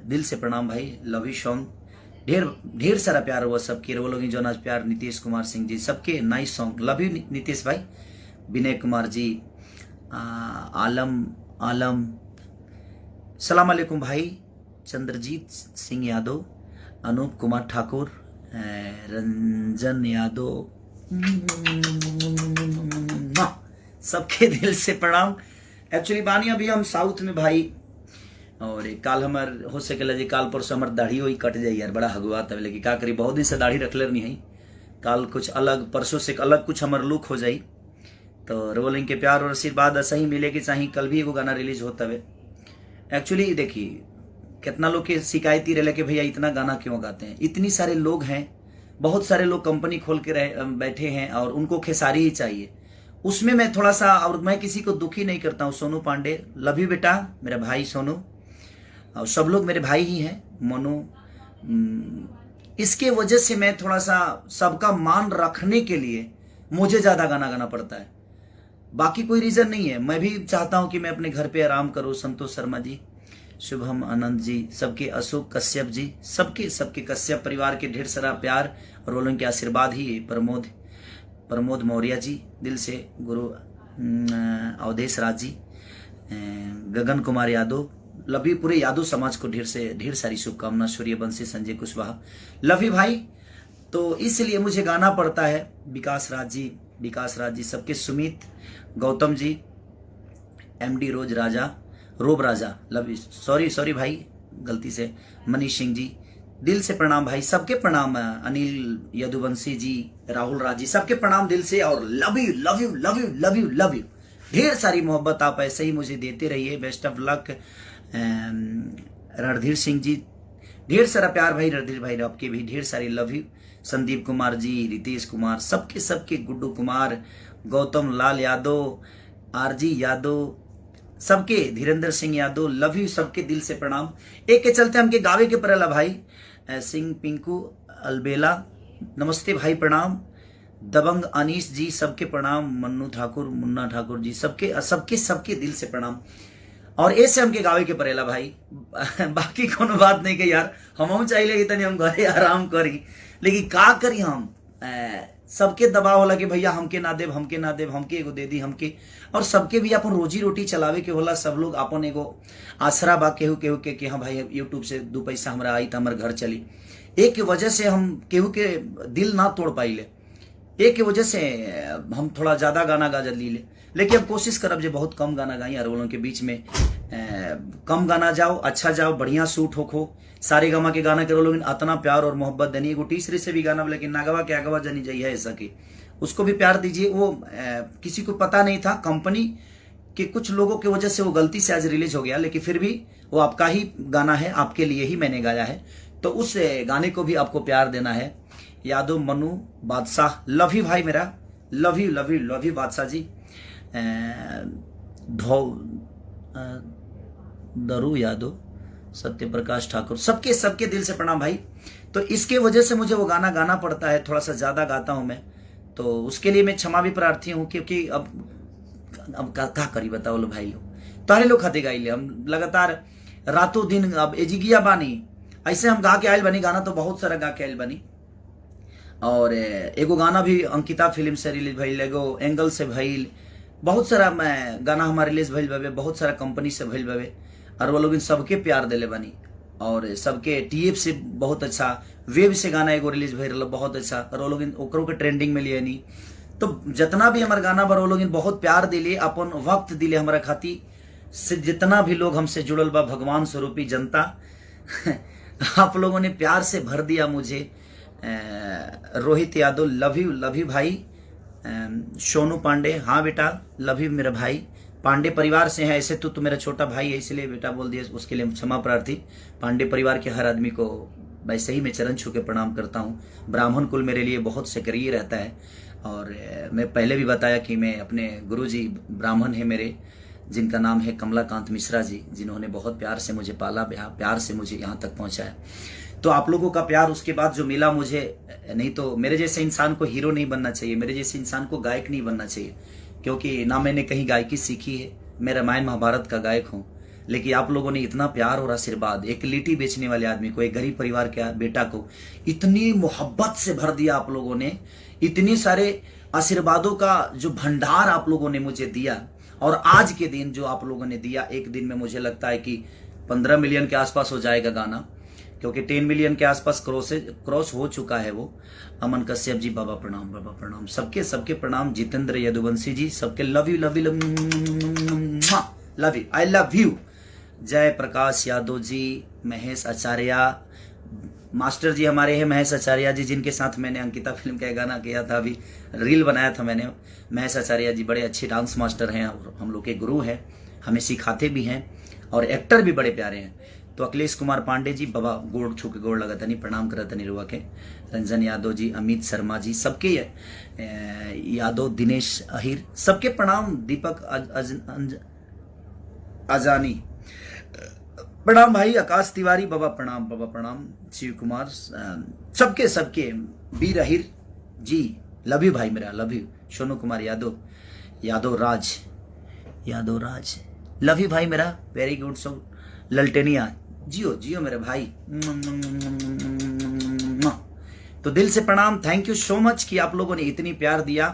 दिल से प्रणाम भाई, लव यू सॉन्ग। ढेर ढेर सारा प्यार हुआ सबके, वो लोग जो आज प्यार, नीतीश कुमार सिंह जी सबके nice song, love you Nitish भाई। विनय कुमार जी, आलम आलम, सलाम अलैकुम भाई। चंद्रजीत सिंह यादव, अनूप कुमार ठाकुर, रंजन यादव, सबके दिल से प्रणाम। एक्चुअली बानी अभी हम साउथ में भाई, और काल हमार हो सकेला जी काल परसों हमार दाढ़ी वही कट जाए यार, बड़ा हगुआ तब, लेकिन का करी बहुत दिन से दाढ़ी रखले नहीं है। काल कुछ अलग, परसों से अलग कुछ हमार लुक हो जाई, तो रोलिंग के प्यार और आशीर्वाद ऐसा ही मिले कि चाहिए। कल भी एगो गाना रिलीज होता है। एक्चुअली देखिए कितना लोग के शिकायती रहे कि भैया इतना गाना क्यों गाते हैं। इतनी सारे लोग हैं, बहुत सारे लोग कंपनी खोल के बैठे हैं और उनको खेसारी ही चाहिए। उसमें मैं थोड़ा सा, और मैं किसी को दुखी नहीं करता हूँ। सोनू पांडे, लव यू बेटा, मेरा भाई सोनू, और सब लोग मेरे भाई ही हैं। मनु, इसके वजह से मैं थोड़ा सा सबका मान रखने के लिए मुझे ज्यादा गाना गाना पड़ता है, बाकी कोई रीजन नहीं है। मैं भी चाहता हूं कि मैं अपने घर पे आराम करूं। संतोष शर्मा जी, शुभम आनंद जी, सबके, अशोक कश्यप जी, सबके सबके कश्यप परिवार के ढेर सारा प्यार और वो लोगों के आशीर्वाद ही है। प्रमोद मौर्य जी, दिल से गुरु अवधेश राज जी, गगन कुमार यादव, लव यू पूरे यादव समाज को ढेर सारी शुभकामना। सूर्यवंशी, संजय कुशवाहा, लव यू भाई। तो इसलिए मुझे गाना पड़ता है। विकास राज जी सबके, सुमित, गौतम जी, एमडी रोब राजा, लव यू, सॉरी भाई गलती से। मनीष सिंह जी, दिल से प्रणाम भाई, सबके प्रणाम। अनिल यदुवंशी जी, राहुल राज जी, सबके प्रणाम दिल से, और love you love you love you love you love you. ढेर सारी मोहब्बत आप ऐसे ही मुझे देते रहिए। Best of luck. Randhir Singh ji, ढेर सारा प्यार भाई। रणधीर भाई आपके भी ढेर सारी लव यू। संदीप कुमार जी, रितेश कुमार, सबके सबके, गुड्डू कुमार, गौतम लाल यादव, आरजी यादव, सबके, धीरेन्द्र सिंह यादव, लव यू, सबके दिल से प्रणाम। एक के चलते हमके गावे के परेला भाई। सिंह पिंकू अलबेला, नमस्ते भाई, प्रणाम। दबंग अनीश जी, सबके प्रणाम। मन्नू ठाकुर, मुन्ना ठाकुर जी, सबके सबके सबके दिल से प्रणाम। और ऐसे हमके गावे के परेला भाई। बाकी कोनो बात नहीं के यार, हम चाहिए तनी हम घरे आराम करी, लेकिन का करी हम, सबके दबाव होला कि भैया हमके ना देव, हमके एगो दे दी हमके। और सबके भी अपन रोजी रोटी चलावे के होला। सब लोग अपन एगो आसरा बा केहू केहू के कि हाँ भाई यूट्यूब से 2 पैसा हमरा आई तो हमारे घर चली। एक की वजह से हम केहू के दिल ना तोड़ पाइले, एक की वजह से हम थोड़ा ज्यादा गाना गा जल्दी ले। लेकिन अब कोशिश करब जे बहुत कम गाना गाई, और के बीच में कम गाना जाओ, अच्छा जाओ, बढ़िया सूट हो। सारे गमा के गाना करो लोग इतना प्यार और मोहब्बत देनी। एगो तीसरे से भी गाना, लेकिन नागवा के आगवा जनी जाइए ऐसा की, उसको भी प्यार दीजिए। वो किसी को पता नहीं था, कंपनी के कुछ लोगों की वजह से वो गलती से आज रिलीज हो गया, लेकिन फिर भी वो आपका ही गाना है, आपके लिए ही मैंने गाया है, तो उस गाने को भी आपको प्यार देना है। यादव मनु बादशाह, लव यू भाई मेरा, love you love you love you Badshah ji. दरू Yadav, Satya Prakash Thakur, सबके सबके दिल से प्रणाम भाई। तो इसके वजह से मुझे वो गाना गाना पड़ता है, थोड़ा सा ज्यादा गाता हूं मैं, तो उसके लिए मैं क्षमा भी प्रार्थी हूं, क्योंकि अब क्या करी बताओ लो भाई लोग, तारे लोग खाते गाई ले हम लगातार रातों दिन। अब एजिगिया बानी ऐसे हम गा के आयल बनी, गाना तो बहुत सारा गा के आयल बनी। और एगो गाना भी अंकिता फिल्म से रिलीज भइल, एगो एंगल से भइल, बहुत सारा गाना हमारे रिलीज भइल बाबे, बहुत सारा कंपनी से भइल बाबे, और वो लोग इन सबके प्यार दिले बनी। और सबके टीएफ से बहुत अच्छा, वेब से गाना एगो रिलीज भइल रहा बहुत अच्छा, और वो लोग ओकरों के ट्रेंडिंग में लिए नहीं। तो जितना भी हमारे गाना पर वो लोग बहुत प्यार दिले, अपन वक्त दिले हमारा खाती से। जितना भी लोग हमसे जुड़ल बा, भगवान स्वरूपी जनता, आप लोगों ने प्यार से भर दिया मुझे। रोहित यादव, लव यू भाई। सोनू पांडे, हाँ बेटा लव यू मेरा भाई। पांडे परिवार से है, ऐसे तो मेरा छोटा भाई है, इसलिए बेटा बोल दिया, उसके लिए क्षमा प्रार्थी। पांडे परिवार के हर आदमी को वैसे ही मैं चरण छू के प्रणाम करता हूँ। ब्राह्मण कुल मेरे लिए बहुत सक्रिय रहता है, और मैं पहले भी बताया कि मैं अपने गुरुजी ब्राह्मण है मेरे, जिनका नाम है कमलाकांत मिश्रा जी, जिन्होंने बहुत प्यार से मुझे पाला, प्यार से मुझे यहाँ तक पहुँचाया। तो आप लोगों का प्यार उसके बाद जो मिला मुझे, नहीं तो मेरे जैसे इंसान को हीरो नहीं बनना चाहिए, मेरे जैसे इंसान को गायक नहीं बनना चाहिए, क्योंकि ना मैंने कहीं गायकी सीखी है, मैं रामायण महाभारत का गायक हूँ, लेकिन आप लोगों ने इतना प्यार और आशीर्वाद, एक लिट्टी बेचने वाले आदमी को, एक गरीब परिवार के बेटा को इतनी मोहब्बत से भर दिया आप लोगों ने, इतने सारे आशीर्वादों का जो भंडार आप लोगों ने मुझे दिया। और आज के दिन जो आप लोगों ने दिया, एक दिन में मुझे लगता है कि 15 मिलियन के आसपास हो जाएगा गाना, क्योंकि 10 मिलियन के आसपास क्रॉस हो चुका है वो। अमन कश्यप जी बाबा प्रणाम, बाबा प्रणाम, सबके सबके प्रणाम। जितेंद्र यदुवंशी जी सबके love you, love you, love you, I love you. जय प्रकाश यादव जी, महेश आचार्य मास्टर जी हमारे हैं, महेश आचार्य जी, जिनके साथ मैंने अंकिता फिल्म का गाना किया था, अभी रील बनाया था मैंने। महेश आचार्य जी बड़े अच्छे डांस मास्टर हैं और हम लोग के गुरु हैं, हमें सिखाते भी हैं और एक्टर भी बड़े प्यारे हैं। तो अखिलेश कुमार पांडे जी बाबा गोड़ छू के गोड़ लगाता नहीं, प्रणाम करता नहीं रुआ के। रंजन यादव जी, अमित शर्मा जी, सबके यादव, दिनेश अहिर, सबके प्रणाम। दीपक अजानी प्रणाम भाई। आकाश तिवारी बाबा प्रणाम, बाबा प्रणाम। शिव कुमार, सबके सबके। वीर अहिर जी लव यू भाई मेरा, love you. Sonu Kumar Yadav, Yadav Raj love you भाई मेरा, वेरी गुड। सो ललटेनिया, जियो जियो मेरे भाई। तो दिल से प्रणाम, थैंक यू सो मच कि आप लोगों ने इतनी प्यार दिया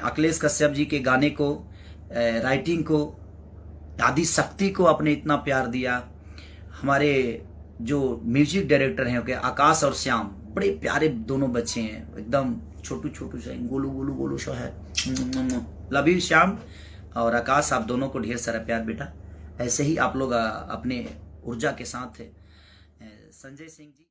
अखिलेश कश्यप जी के गाने को, राइटिंग को, आदि शक्ति को आपने इतना प्यार दिया। हमारे जो म्यूजिक डायरेक्टर हैं आकाश और श्याम, बड़े प्यारे दोनों बच्चे हैं, एकदम छोटू छोटू से, गोलू गोलू गोलू सा है। लव यू श्याम और आकाश, आप दोनों को ढेर सारा प्यार बेटा। ऐसे ही आप लोग अपने ऊर्जा के साथ है। संजय सिंह जी।